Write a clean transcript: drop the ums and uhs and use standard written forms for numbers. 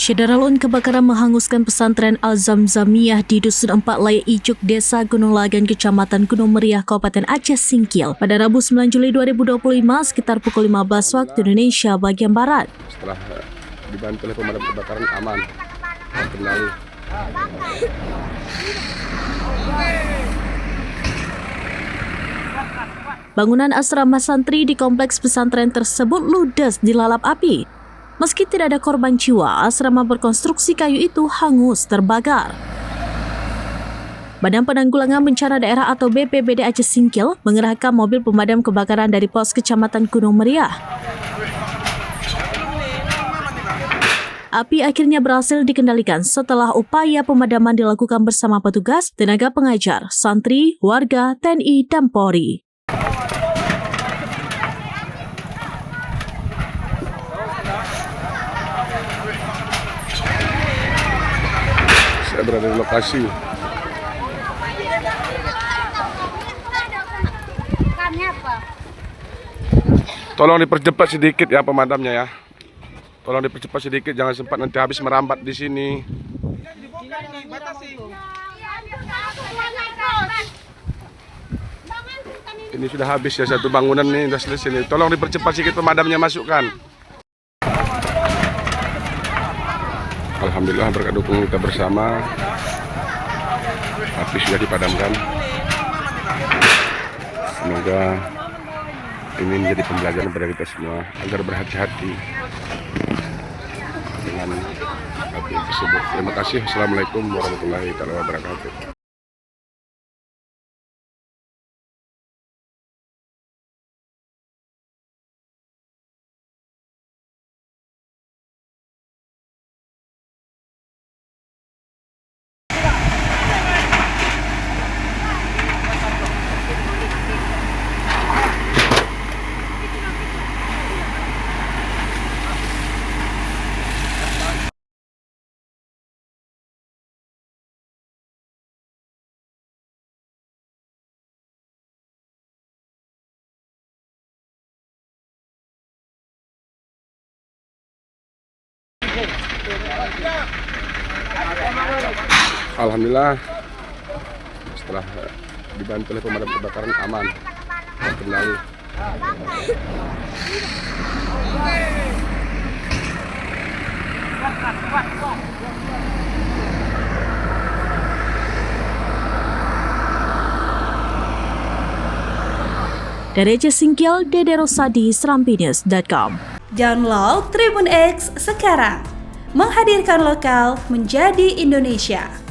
Syederalun kebakaran menghanguskan pesantren Al-Zamzamiyah di Dusun 4 Layak Icuk, Desa Gunung Lagan, Kecamatan Gunung Meriah, Kabupaten Aceh Singkil pada Rabu 9 Juli 2025 sekitar pukul 15 waktu Indonesia bagian Barat. Setelah dibantu oleh pemadam kebakaran aman terkendali. Bangunan asrama santri di kompleks pesantren tersebut ludes dilalap api. Meski tidak ada korban jiwa, asrama berkonstruksi kayu itu hangus terbakar. Badan Penanggulangan Bencana Daerah atau BPBD Aceh Singkil mengerahkan mobil pemadam kebakaran dari pos Kecamatan Gunung Meriah. Api akhirnya berhasil dikendalikan setelah upaya pemadaman dilakukan bersama petugas, tenaga pengajar, santri, warga, TNI, dan Polri. Saya berada di lokasi. Tolong dipercepat sedikit ya pemadamnya ya. Tolong dipercepat sedikit, jangan sempat nanti habis merambat di sini. Ini sudah habis ya, satu bangunan nih sudah selesai. Tolong dipercepat sedikit pemadamnya, masukkan. Alhamdulillah berkat dukungan kita bersama, api sudah dipadamkan. Semoga ini menjadi pembelajaran pada kita semua agar berhati-hati dengan api tersebut. Terima kasih. Assalamualaikum warahmatullahi wabarakatuh. Alhamdulillah setelah dibantu oleh pemadam kebakaran aman terkendali. Dari Aceh Singkil, Dede Rosadi, serampinews.com. Download Tribun X sekarang, menghadirkan lokal menjadi Indonesia.